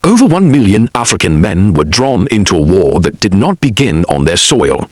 Over 1 million African men were drawn into a war that did not begin on their soil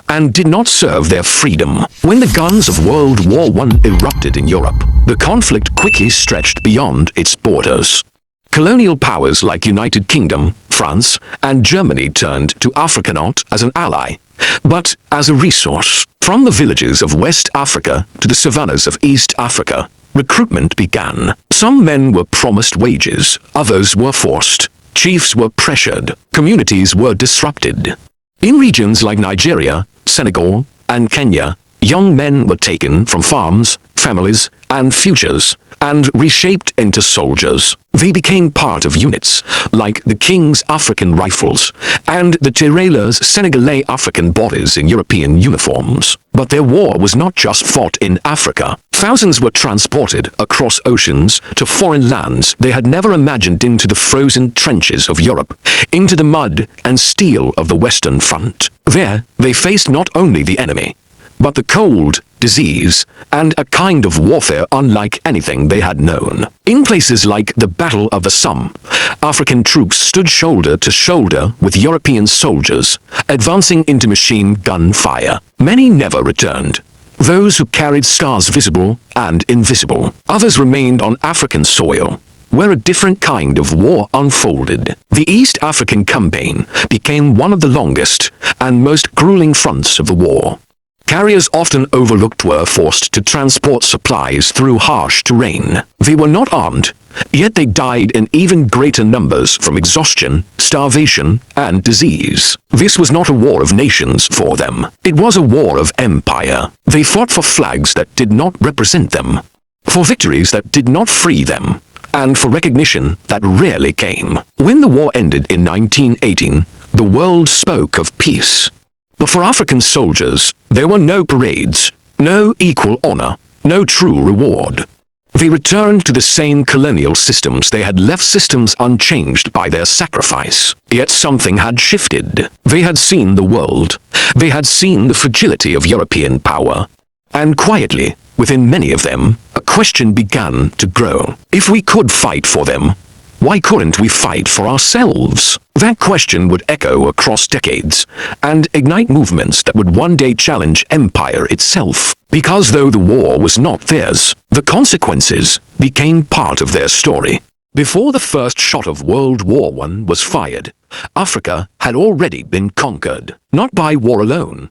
and did not serve their freedom. When the guns of World War I erupted in Europe, the conflict quickly stretched beyond its borders. Colonial powers like United Kingdom, France, and Germany turned to Africa not as an ally, but as a resource. From the villages of West Africa to the savannas of East Africa, recruitment began. Some men were promised wages, others were forced. Chiefs were pressured, communities were disrupted. In regions like Nigeria, Senegal, and Kenya, young men were taken from farms, families, and futures, and reshaped into soldiers. They became part of units, like the King's African Rifles, and the Tirailleurs Senegalese African bodies in European uniforms. But their war was not just fought in Africa. Thousands were transported across oceans to foreign lands they had never imagined, into the frozen trenches of Europe, into the mud and steel of the Western Front. There, they faced not only the enemy, but the cold, disease, and a kind of warfare unlike anything they had known. In places like the Battle of the Somme, African troops stood shoulder to shoulder with European soldiers, advancing into machine gun fire. Many never returned. Those who carried scars visible and invisible. Others remained on African soil, where a different kind of war unfolded. The East African Campaign became one of the longest and most grueling fronts of the war. Carriers often overlooked were forced to transport supplies through harsh terrain. They were not armed, yet they died in even greater numbers from exhaustion, starvation, and disease. This was not a war of nations for them. It was a war of empire. They fought for flags that did not represent them, for victories that did not free them, and for recognition that rarely came. When the war ended in 1918, the world spoke of peace. But for African soldiers, there were no parades, no equal honor, no true reward. They returned to the same colonial systems they had left, systems unchanged by their sacrifice. Yet something had shifted. They had seen the world. They had seen the fragility of European power. And quietly, within many of them, a question began to grow. If we could fight for them, why couldn't we fight for ourselves? That question would echo across decades and ignite movements that would one day challenge empire itself. Because though the war was not theirs, the consequences became part of their story. Before the first shot of World War I was fired, Africa had already been conquered, not by war alone,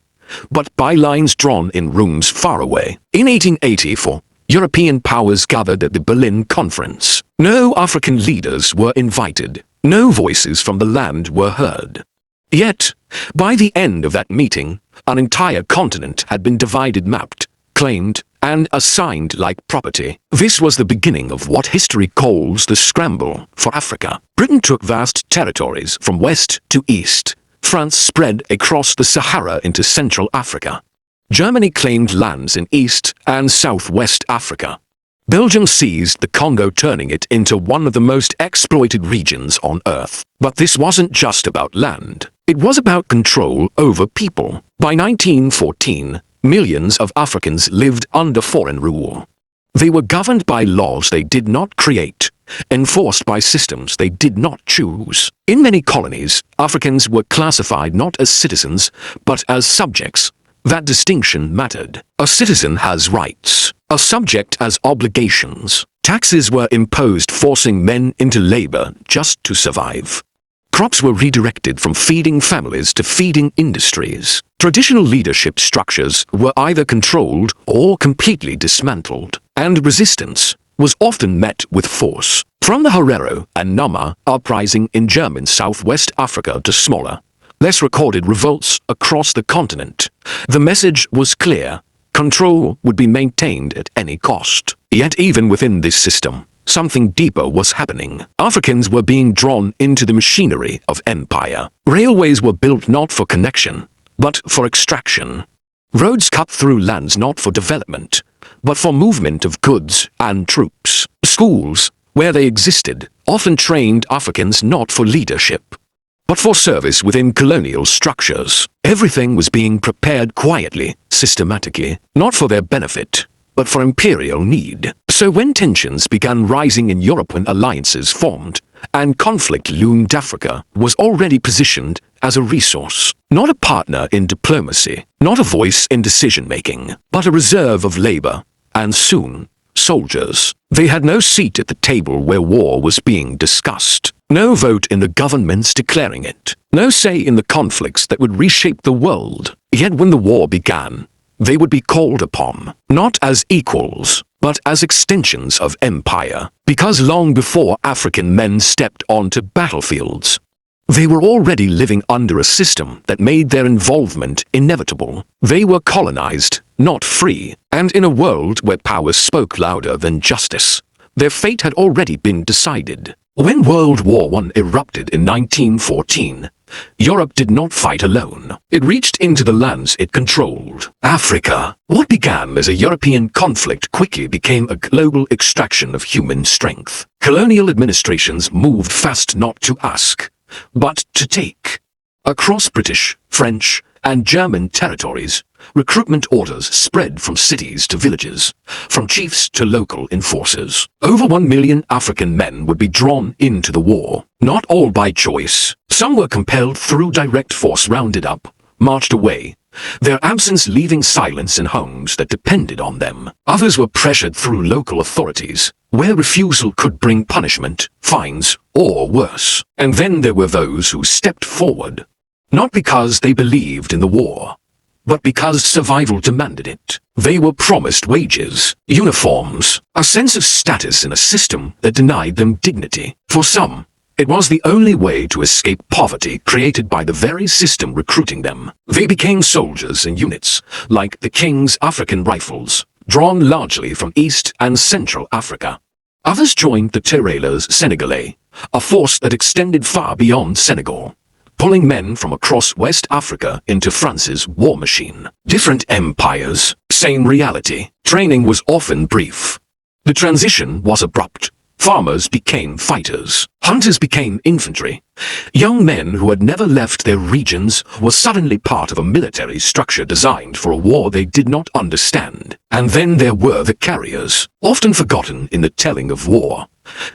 but by lines drawn in rooms far away. In 1884, European powers gathered at the Berlin Conference. No African leaders were invited. No voices from the land were heard. Yet, by the end of that meeting, an entire continent had been divided, mapped, claimed, and assigned like property. This was the beginning of what history calls the scramble for Africa. Britain took vast territories from west to east. France spread across the Sahara into Central Africa. Germany claimed lands in East and Southwest Africa. Belgium seized the Congo, turning it into one of the most exploited regions on Earth. But this wasn't just about land. It was about control over people. By 1914, millions of Africans lived under foreign rule. They were governed by laws they did not create, enforced by systems they did not choose. In many colonies, Africans were classified not as citizens, but as subjects. That distinction mattered. A citizen has rights. A subject has obligations. Taxes were imposed, forcing men into labor just to survive. Crops were redirected from feeding families to feeding industries. Traditional leadership structures were either controlled or completely dismantled, and resistance was often met with force. From the Herero and Nama uprising in German Southwest Africa to smaller, less recorded revolts across the continent, the message was clear: control would be maintained at any cost. Yet even within this system, something deeper was happening. Africans were being drawn into the machinery of empire. Railways were built not for connection, but for extraction. Roads cut through lands not for development, but for movement of goods and troops. Schools, where they existed, often trained Africans not for leadership, but for service within colonial structures. Everything was being prepared quietly, systematically, not for their benefit, but for imperial need. So when tensions began rising in Europe, when alliances formed, and conflict loomed. Africa was already positioned as a resource, not a partner in diplomacy, not a voice in decision-making, but a reserve of labor, and soon, soldiers. They had no seat at the table where war was being discussed, no vote in the governments declaring it, no say in the conflicts that would reshape the world. Yet when the war began, they would be called upon, not as equals, but as extensions of empire, because long before African men stepped onto battlefields, they were already living under a system that made their involvement inevitable. They were colonized, not free, and in a world where power spoke louder than justice, their fate had already been decided. When World War I erupted in 1914, Europe did not fight alone. It reached into the lands it controlled. Africa, what began as a European conflict, quickly became a global extraction of human strength. Colonial administrations moved fast, not to ask, but to take. Across British, French, and German territories, recruitment orders spread from cities to villages, from chiefs to local enforcers. Over 1 million African men would be drawn into the war, not all by choice. Some were compelled through direct force, rounded up, marched away, their absence leaving silence in homes that depended on them. Others were pressured through local authorities, where refusal could bring punishment, fines, or worse. And then there were those who stepped forward, not because they believed in the war, but because survival demanded it. They were promised wages, uniforms, a sense of status in a system that denied them dignity. For some, it was the only way to escape poverty created by the very system recruiting them. They became soldiers in units, like the King's African Rifles, drawn largely from East and Central Africa. Others joined the Tirailleurs Senegalais, a force that extended far beyond Senegal, pulling men from across West Africa into France's war machine. Different empires, same reality. Training was often brief. The transition was abrupt. Farmers became fighters. Hunters became infantry. Young men who had never left their regions were suddenly part of a military structure designed for a war they did not understand. And then there were the carriers, often forgotten in the telling of war,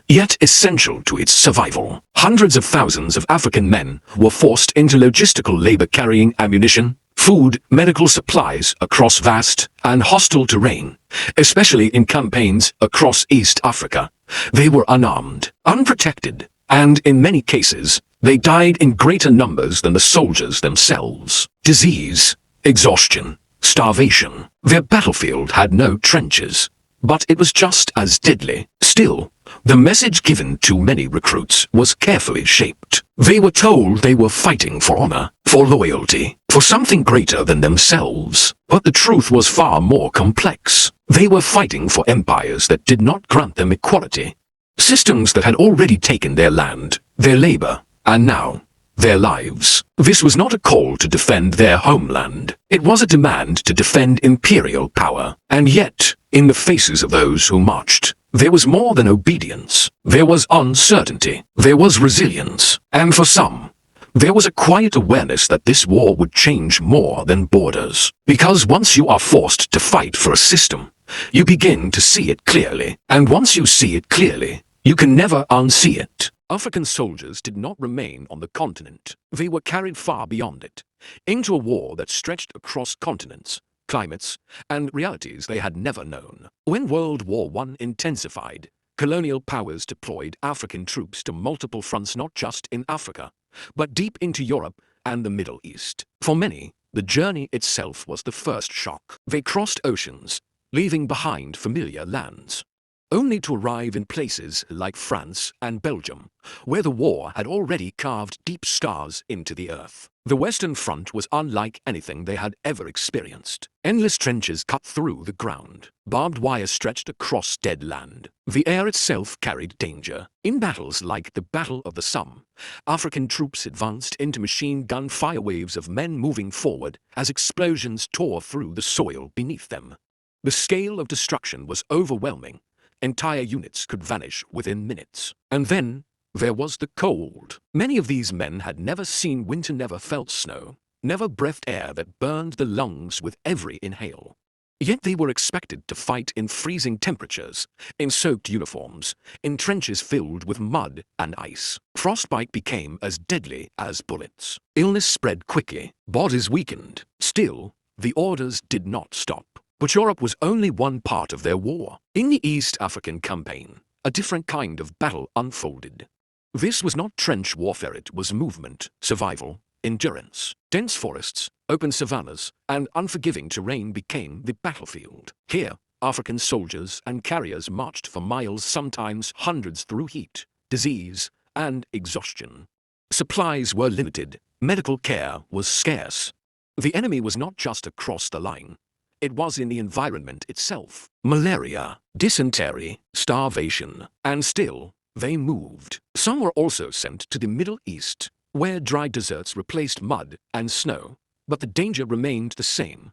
yet essential to its survival. Hundreds of thousands of African men were forced into logistical labor carrying ammunition, food, medical supplies across vast and hostile terrain, especially in campaigns across East Africa. They were unarmed, unprotected, and in many cases, they died in greater numbers than the soldiers themselves. Disease, exhaustion, starvation. Their battlefield had no trenches, but it was just as deadly. Still, the message given to many recruits was carefully shaped. They were told they were fighting for honor, for loyalty, for something greater than themselves. But the truth was far more complex. They were fighting for empires that did not grant them equality. Systems that had already taken their land, their labor, and now, their lives. This was not a call to defend their homeland. It was a demand to defend imperial power. And yet, in the faces of those who marched, there was more than obedience. There was uncertainty. There was resilience. And for some, there was a quiet awareness that this war would change more than borders. Because once you are forced to fight for a system, you begin to see it clearly. And once you see it clearly, you can never unsee it. African soldiers did not remain on the continent. They were carried far beyond it, into a war that stretched across continents, climates, and realities they had never known. When World War I intensified, colonial powers deployed African troops to multiple fronts, not just in Africa, but deep into Europe and the Middle East. For many, the journey itself was the first shock. They crossed oceans, leaving behind familiar lands, only to arrive in places like France and Belgium, where the war had already carved deep scars into the earth. The Western Front was unlike anything they had ever experienced. Endless trenches cut through the ground. Barbed wire stretched across dead land. The air itself carried danger. In battles like the Battle of the Somme, African troops advanced into machine gun fire, waves of men moving forward as explosions tore through the soil beneath them. The scale of destruction was overwhelming. Entire units could vanish within minutes. And then there was the cold. Many of these men had never seen winter, never felt snow, never breathed air that burned the lungs with every inhale. Yet they were expected to fight in freezing temperatures, in soaked uniforms, in trenches filled with mud and ice. Frostbite became as deadly as bullets. Illness spread quickly, bodies weakened. Still, the orders did not stop. But Europe was only one part of their war. In the East African campaign, a different kind of battle unfolded. This was not trench warfare, it was movement, survival, endurance. Dense forests, open savannas, and unforgiving terrain became the battlefield. Here, African soldiers and carriers marched for miles, sometimes hundreds, through heat, disease, and exhaustion. Supplies were limited, medical care was scarce. The enemy was not just across the line. It was in the environment itself. Malaria, dysentery, starvation, and still, they moved. Some were also sent to the Middle East, where dry deserts replaced mud and snow, but the danger remained the same.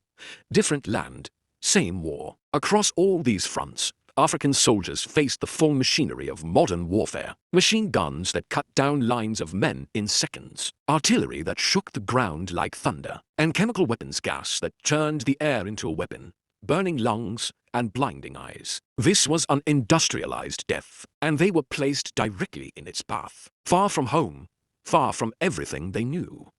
Different land, same war. Across all these fronts, African soldiers faced the full machinery of modern warfare. Machine guns that cut down lines of men in seconds, artillery that shook the ground like thunder, and chemical weapons gas that turned the air into a weapon, burning lungs and blinding eyes. This was an industrialized death, and they were placed directly in its path. Far from home, far from everything they knew.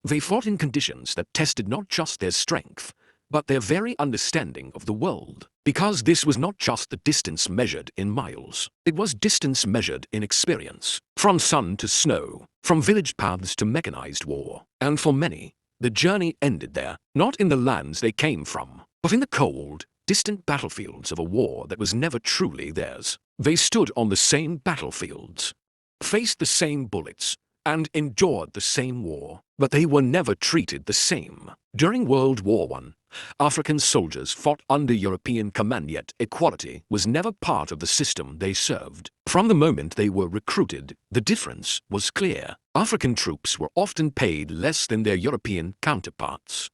They fought in conditions that tested not just their strength, but their very understanding of the world. Because this was not just the distance measured in miles. It was distance measured in experience. From sun to snow, from village paths to mechanized war. And for many, the journey ended there, not in the lands they came from, but in the cold, distant battlefields of a war that was never truly theirs. They stood on the same battlefields, faced the same bullets, and endured the same war, but they were never treated the same. During World War I, African soldiers fought under European command, yet equality was never part of the system they served. From the moment they were recruited, the difference was clear. African troops were often paid less than their European counterparts.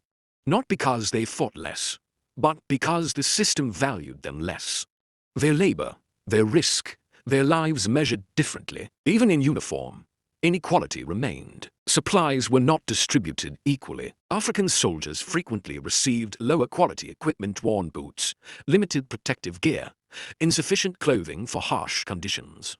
Not because they fought less, but because the system valued them less. Their labor, their risk, their lives measured differently. Even in uniform, inequality remained. Supplies were not distributed equally. African soldiers frequently received lower quality equipment, worn boots, limited protective gear, insufficient clothing for harsh conditions.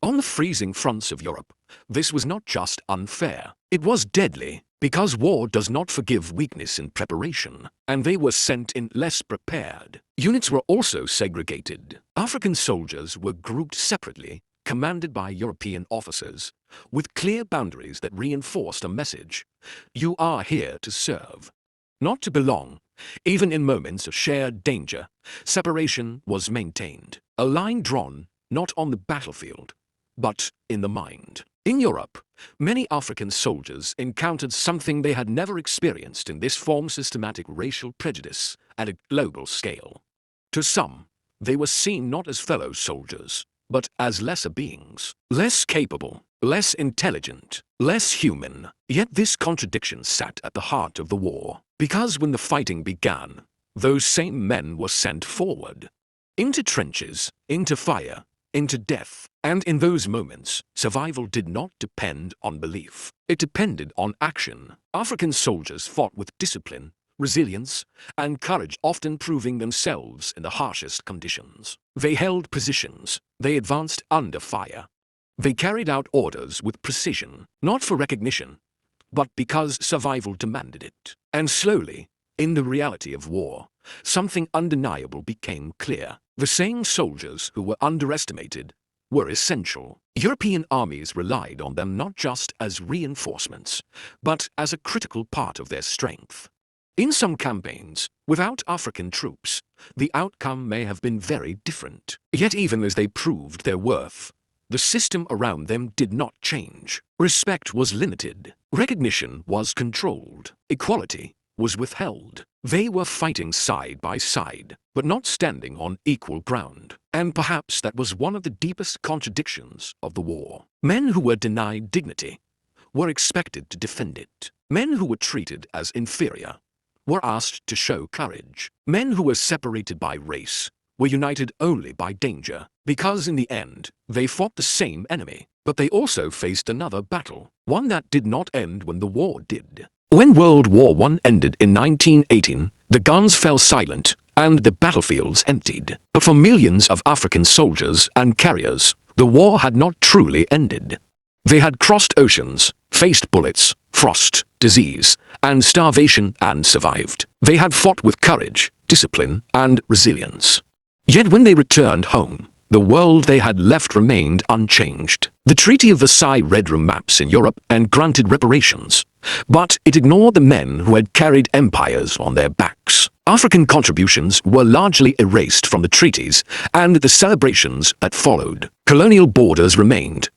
On the freezing fronts of Europe, this was not just unfair, it was deadly, because war does not forgive weakness in preparation, and they were sent in less prepared. Units were also segregated. African soldiers were grouped separately, commanded by European officers, with clear boundaries that reinforced a message: you are here to serve, not to belong. Even in moments of shared danger, separation was maintained. A line drawn, not on the battlefield, but in the mind. In Europe, many African soldiers encountered something they had never experienced in this form: systematic racial prejudice at a global scale. To some, they were seen not as fellow soldiers, but as lesser beings, less capable, less intelligent, less human. Yet this contradiction sat at the heart of the war, because when the fighting began, those same men were sent forward, into trenches, into fire, into death. And in those moments, survival did not depend on belief. It depended on action. African soldiers fought with discipline, resilience, and courage, often proving themselves in the harshest conditions. They held positions. They advanced under fire. They carried out orders with precision, not for recognition, but because survival demanded it. And slowly, in the reality of war, something undeniable became clear. The same soldiers who were underestimated were essential. European armies relied on them not just as reinforcements, but as a critical part of their strength. In some campaigns, without African troops, the outcome may have been very different. Yet even as they proved their worth, the system around them did not change. Respect was limited. Recognition was controlled. Equality was withheld. They were fighting side by side, but not standing on equal ground. And perhaps that was one of the deepest contradictions of the war. Men who were denied dignity were expected to defend it. Men who were treated as inferior were asked to show courage. Men who were separated by race were united only by danger, because in the end, they fought the same enemy. But they also faced another battle, one that did not end when the war did. When World War I ended in 1918, the guns fell silent and the battlefields emptied. But for millions of African soldiers and carriers, the war had not truly ended. They had crossed oceans, faced bullets, frost, disease, and starvation and survived. They had fought with courage, discipline, and resilience. Yet when they returned home, the world they had left remained unchanged. The Treaty of Versailles redrew maps in Europe and granted reparations, but it ignored the men who had carried empires on their backs. African contributions were largely erased from the treaties and the celebrations that followed. Colonial borders remained.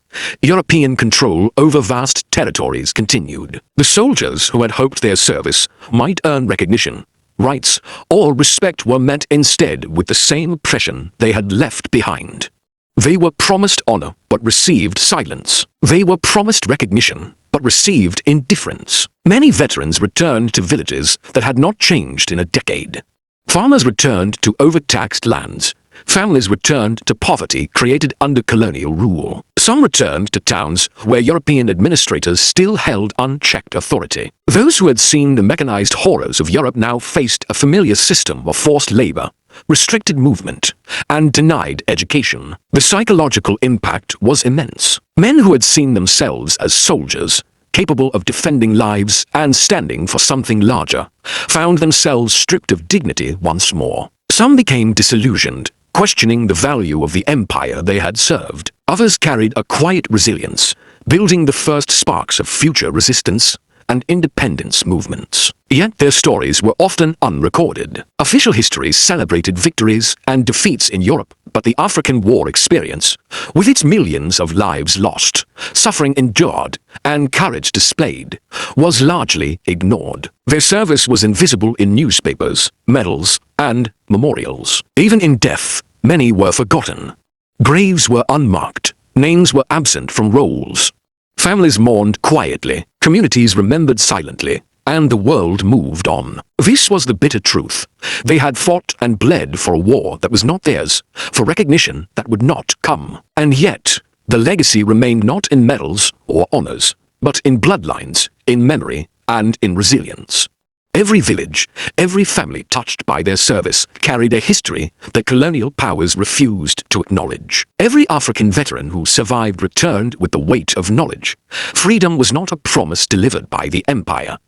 European control over vast territories continued. The soldiers who had hoped their service might earn recognition, rights, or respect were met instead with the same oppression they had left behind. They were promised honor but received silence. They were promised recognition but received indifference. Many veterans returned to villages that had not changed in a decade. Farmers returned to overtaxed lands. Families returned to poverty created under colonial rule. Some returned to towns where European administrators still held unchecked authority. Those who had seen the mechanized horrors of Europe now faced a familiar system of forced labor, restricted movement, and denied education. The psychological impact was immense. Men who had seen themselves as soldiers, capable of defending lives and standing for something larger, found themselves stripped of dignity once more. Some became disillusioned, questioning the value of the empire they had served. Others carried a quiet resilience, building the first sparks of future resistance and independence movements. Yet their stories were often unrecorded. Official history celebrated victories and defeats in Europe, but the African war experience, with its millions of lives lost, suffering endured, and courage displayed, was largely ignored. Their service was invisible in newspapers, medals, and memorials. Even in death, many were forgotten. Graves were unmarked, names were absent from rolls. Families mourned quietly, communities remembered silently, and the world moved on. This was the bitter truth. They had fought and bled for a war that was not theirs, for recognition that would not come. And yet, the legacy remained not in medals or honors, but in bloodlines, in memory, and in resilience. Every village, every family touched by their service carried a history that colonial powers refused to acknowledge. Every African veteran who survived returned with the weight of knowledge. Freedom was not a promise delivered by the empire,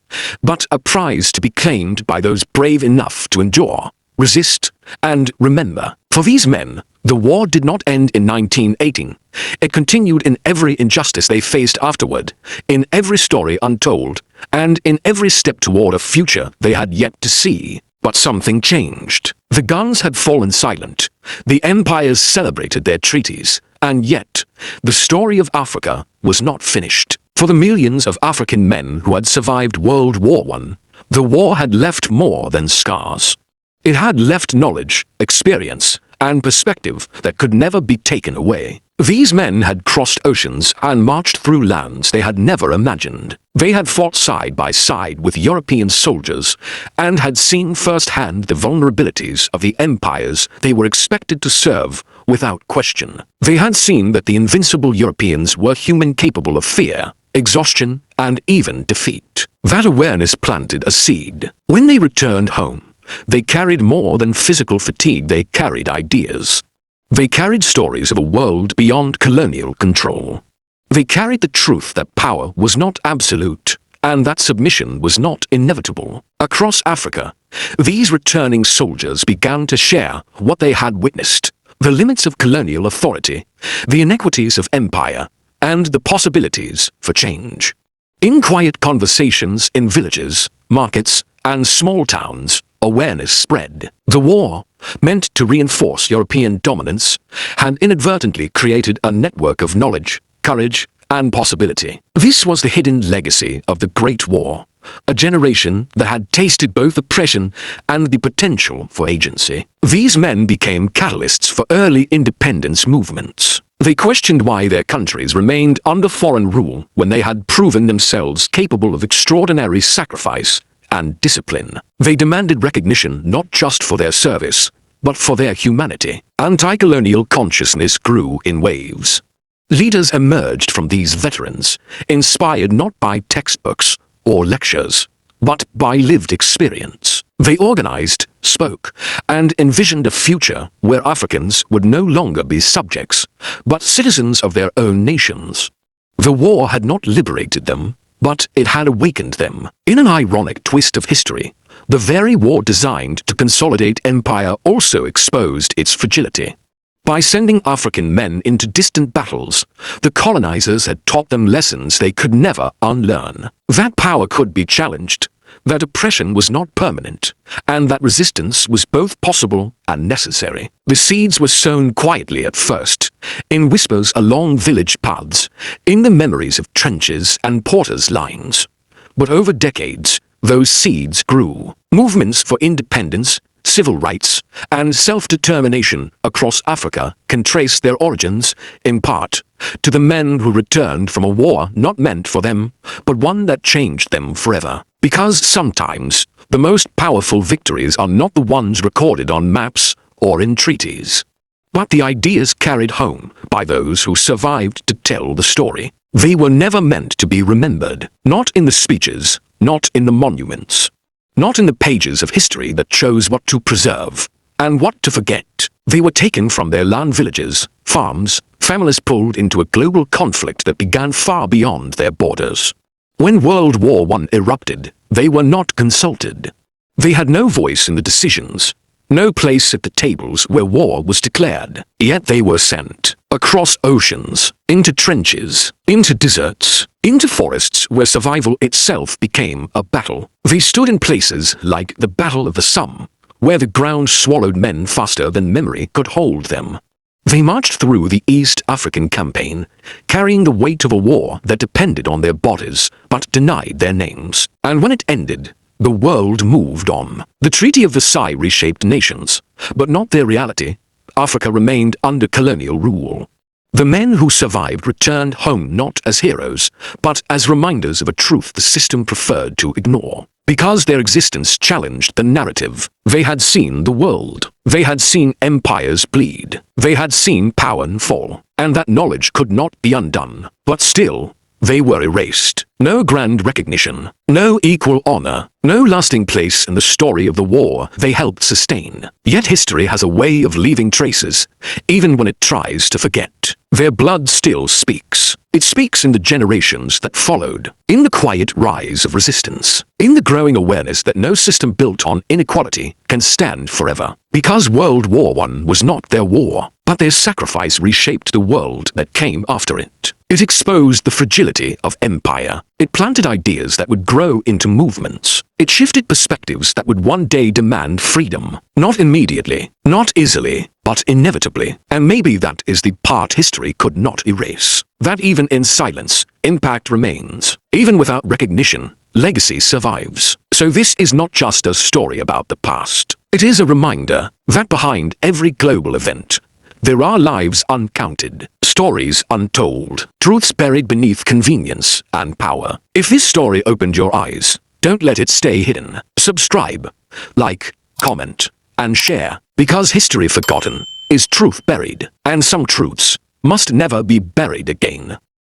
but a prize to be claimed by those brave enough to endure, resist, and remember. For these men, the war did not end in 1918. It continued in every injustice they faced afterward, in every story untold, and in every step toward a future they had yet to see. But something changed. The guns had fallen silent. The empires celebrated their treaties, and yet, the story of Africa was not finished. For the millions of African men who had survived World War I, the war had left more than scars. It had left knowledge, experience, and perspective that could never be taken away. These men had crossed oceans and marched through lands they had never imagined. They had fought side by side with European soldiers and had seen firsthand the vulnerabilities of the empires they were expected to serve without question. They had seen that the invincible Europeans were human, capable of fear, exhaustion, and even defeat. That awareness planted a seed. When they returned home, they carried more than physical fatigue. They carried ideas. They carried stories of a world beyond colonial control. They carried the truth that power was not absolute, and that submission was not inevitable. Across Africa, these returning soldiers began to share what they had witnessed: the limits of colonial authority, the inequities of empire, and the possibilities for change. In quiet conversations in villages, markets, and small towns, awareness spread. The war, meant to reinforce European dominance, had inadvertently created a network of knowledge, courage, and possibility. This was the hidden legacy of the Great War, a generation that had tasted both oppression and the potential for agency. These men became catalysts for early independence movements. They questioned why their countries remained under foreign rule when they had proven themselves capable of extraordinary sacrifice and discipline. They demanded recognition not just for their service, but for their humanity. Anti-colonial consciousness grew in waves. Leaders emerged from these veterans, inspired not by textbooks, or lectures, but by lived experience. They organized, spoke, and envisioned a future where Africans would no longer be subjects, but citizens of their own nations. The war had not liberated them, but it had awakened them. In an ironic twist of history, the very war designed to consolidate empire also exposed its fragility. By sending African men into distant battles, the colonizers had taught them lessons they could never unlearn. That power could be challenged, that oppression was not permanent, and that resistance was both possible and necessary. The seeds were sown quietly at first, in whispers along village paths, in the memories of trenches and porters' lines. But over decades, those seeds grew. Movements for independence, civil rights, and self-determination across Africa can trace their origins, in part, to the men who returned from a war not meant for them, but one that changed them forever. Because sometimes, the most powerful victories are not the ones recorded on maps or in treaties, but the ideas carried home by those who survived to tell the story. They were never meant to be remembered, not in the speeches, not in the monuments, not in the pages of history that chose what to preserve and what to forget. They were taken from their land villages, farms, families pulled into a global conflict that began far beyond their borders. When World War I erupted, they were not consulted. They had no voice in the decisions, no place at the tables where war was declared. Yet they were sent across oceans, into trenches, into deserts, into forests where survival itself became a battle. They stood in places like the Battle of the Somme, where the ground swallowed men faster than memory could hold them. They marched through the East African campaign, carrying the weight of a war that depended on their bodies but denied their names. And when it ended, the world moved on. The Treaty of Versailles reshaped nations, but not their reality. Africa remained under colonial rule. The men who survived returned home not as heroes, but as reminders of a truth the system preferred to ignore. Because their existence challenged the narrative. They had seen the world. They had seen empires bleed. They had seen power fall. And that knowledge could not be undone. But still, they were erased. No grand recognition, no equal honor, no lasting place in the story of the war they helped sustain. Yet history has a way of leaving traces, even when it tries to forget. Their blood still speaks. It speaks in the generations that followed, in the quiet rise of resistance, in the growing awareness that no system built on inequality can stand forever. Because World War I was not their war, but their sacrifice reshaped the world that came after it. It exposed the fragility of empire. It planted ideas that would grow into movements. It shifted perspectives that would one day demand freedom. Not immediately, not easily, but inevitably. And maybe that is the part history could not erase. That even in silence, impact remains. Even without recognition, legacy survives. So this is not just a story about the past. It is a reminder that behind every global event, there are lives uncounted, stories untold, truths buried beneath convenience and power. If this story opened your eyes, don't let it stay hidden. Subscribe, like, comment, and share, because history forgotten is truth buried, and some truths must never be buried again.